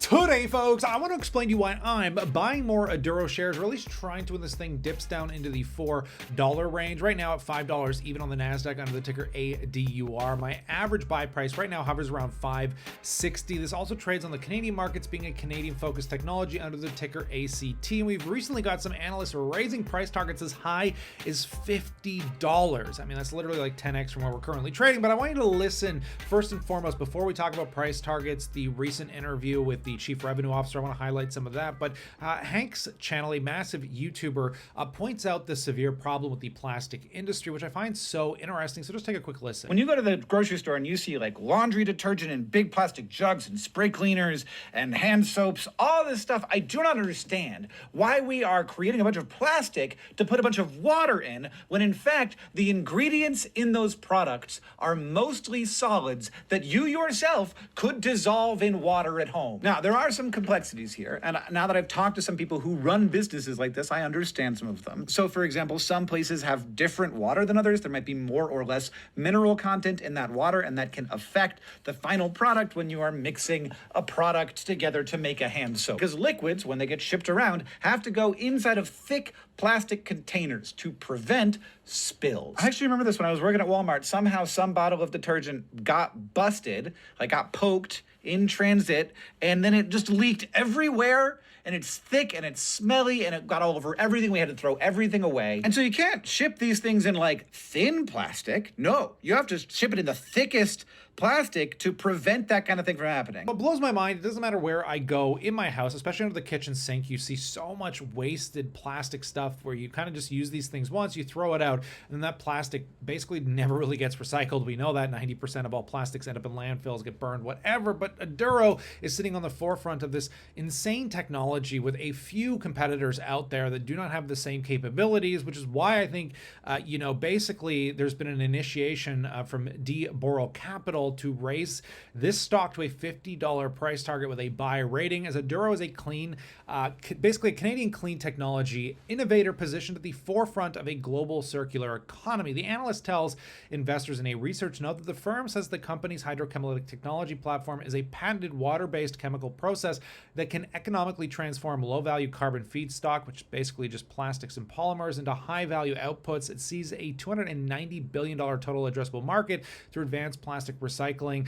Today, folks, I want to explain to you why I'm buying more Aduro shares, or at least trying to when this thing dips down into the $4 range. Right now at $5, even on the NASDAQ under the ticker ADUR. My average buy price right now hovers around $5.60. This also trades on the Canadian markets, being a Canadian-focused technology under the ticker ACT. And we've recently got some analysts raising price targets as high as $50. I mean, that's literally like 10x from where we're currently trading. But I want you to listen first and foremost before we talk about price targets. The recent interview with the chief revenue officer, I want to highlight some of that. But Hank's channel, a massive YouTuber, points out the severe problem with the plastic industry, which I find so interesting. So just take a quick listen. When you go to the grocery store and you see like laundry detergent in big plastic jugs and spray cleaners and hand soaps, all this stuff, I do not understand why we are creating a bunch of plastic to put a bunch of water in, when in fact the ingredients in those products are mostly solids that you yourself could dissolve in water at home. Now, there are some complexities here, and now that I've talked to some people who run businesses like this, I understand some of them. So, for example, some places have different water than others. There might be more or less mineral content in that water, and that can affect the final product when you are mixing a product together to make a hand soap. Because liquids, when they get shipped around, have to go inside of thick plastic containers to prevent spills. I actually remember this when I was working at Walmart. Somehow some bottle of detergent got busted, like got poked in transit, and then it just leaked everywhere, and it's thick and it's smelly and it got all over everything. We had to throw everything away. And so you can't ship these things in like thin plastic. No, you have to ship it in the thickest plastic to prevent that kind of thing from happening. What blows my mind, it doesn't matter where I go in my house, especially under the kitchen sink, you see so much wasted plastic stuff where you kind of just use these things once, you throw it out, and then that plastic basically never really gets recycled. We know that 90% of all plastics end up in landfills, get burned, whatever. But Aduro is sitting on the forefront of this insane technology with a few competitors out there that do not have the same capabilities, which is why I think, basically there's been an initiation from Aduro Capital to raise this stock to a $50 price target with a buy rating, as Aduro is a clean, basically a Canadian clean technology innovator positioned at the forefront of a global circular economy. The analyst tells investors in a research note that the firm says the company's hydrochemical technology platform is a patented water-based chemical process that can economically transform low-value carbon feedstock, which is basically just plastics and polymers, into high-value outputs. It sees a $290 billion total addressable market through advanced plastic recycling,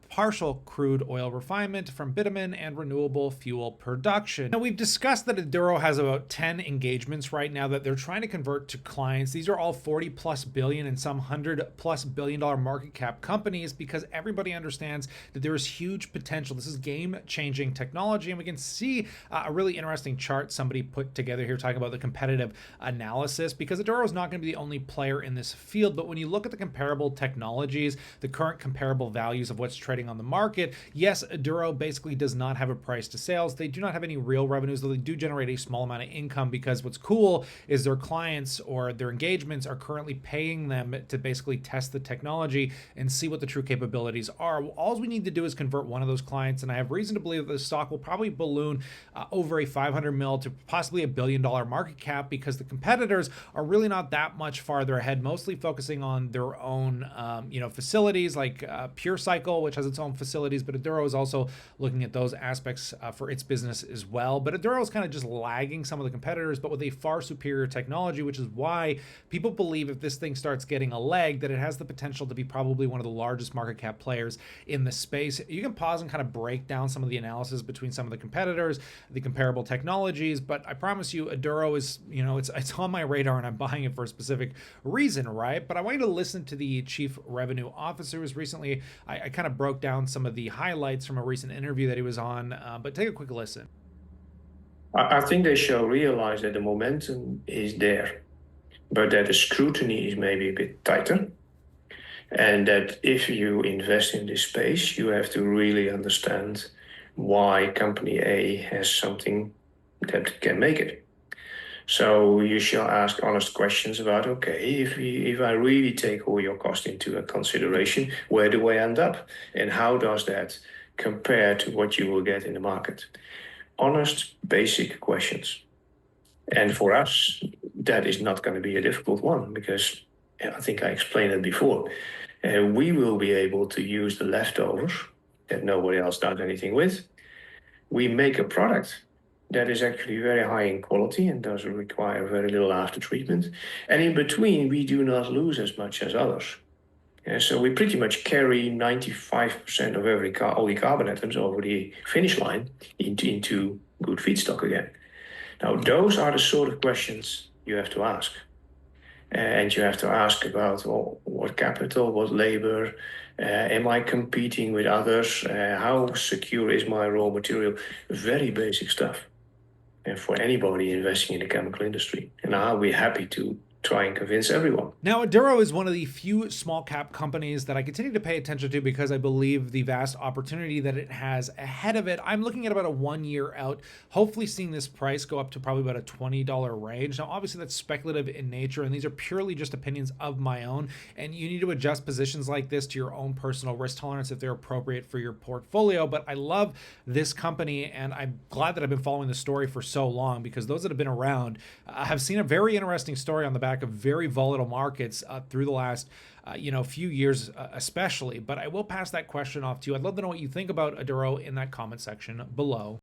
partial crude oil refinement from bitumen, and renewable fuel production. Now, we've discussed that Aduro has about 10 engagements right now that they're trying to convert to clients. These are all 40 plus billion and some $100+ billion market cap companies, because everybody understands that there is huge potential. This is game-changing technology, and we can see a really interesting chart somebody put together here talking about the competitive analysis, because Aduro is not going to be the only player in this field. But when you look at the comparable technologies, the current comparable values of what's trading on the market, yes, Aduro basically does not have a price to sales. They do not have any real revenues, though they do generate a small amount of income, because what's cool is their clients or their engagements are currently paying them to basically test the technology and see what the true capabilities are. All we need to do is convert one of those clients, and I have reason to believe that the stock will probably balloon over a 500 mil to possibly $1 billion market cap, because the competitors are really not that much farther ahead, mostly focusing on their own facilities like PureCycle, which has its own facilities, but Aduro is also looking at those aspects for its business as well. But Aduro is kind of just lagging some of the competitors, but with a far superior technology, which is why people believe if this thing starts getting a leg, that it has the potential to be probably one of the largest market cap players in the space. You can pause and kind of break down some of the analysis between some of the competitors, the comparable technologies, but I promise you, Aduro is, it's on my radar, and I'm buying it for a specific reason, right? But I want you to listen to the chief revenue officer, who's recently, I kind of broke down some of the highlights from a recent interview that he was on, but take a quick listen. I think they shall realize that the momentum is there, but that the scrutiny is maybe a bit tighter. And that if you invest in this space, you have to really understand why company A has something that can make it. So you shall ask honest questions about, okay, if I really take all your cost into consideration, where do I end up? And how does that compare to what you will get in the market? Honest, basic questions. And for us, that is not going to be a difficult one, because I think I explained it before. We will be able to use the leftovers that nobody else does anything with we make a product that is actually very high in quality and does require very little after treatment. And in between, we do not lose as much as others. And so we pretty much carry 95% of all the carbon atoms over the finish line into good feedstock again. Now, those are the sort of questions you have to ask. And you have to ask about, well, what capital, what labor, am I competing with others? How secure is my raw material? Very basic stuff. And for anybody investing in the chemical industry. And I'll be happy to try and convince everyone. Now, Aduro is one of the few small cap companies that I continue to pay attention to because I believe the vast opportunity that it has ahead of it. I'm looking at about a 1 year out, hopefully seeing this price go up to probably about a $20 range. Now, obviously that's speculative in nature, and these are purely just opinions of my own. And you need to adjust positions like this to your own personal risk tolerance if they're appropriate for your portfolio. But I love this company, and I'm glad that I've been following the story for so long, because those that have been around have seen a very interesting story on the back of very volatile markets through the last few years especially. But I will pass that question off to you. I'd love to know what you think about Aduro in that comment section below.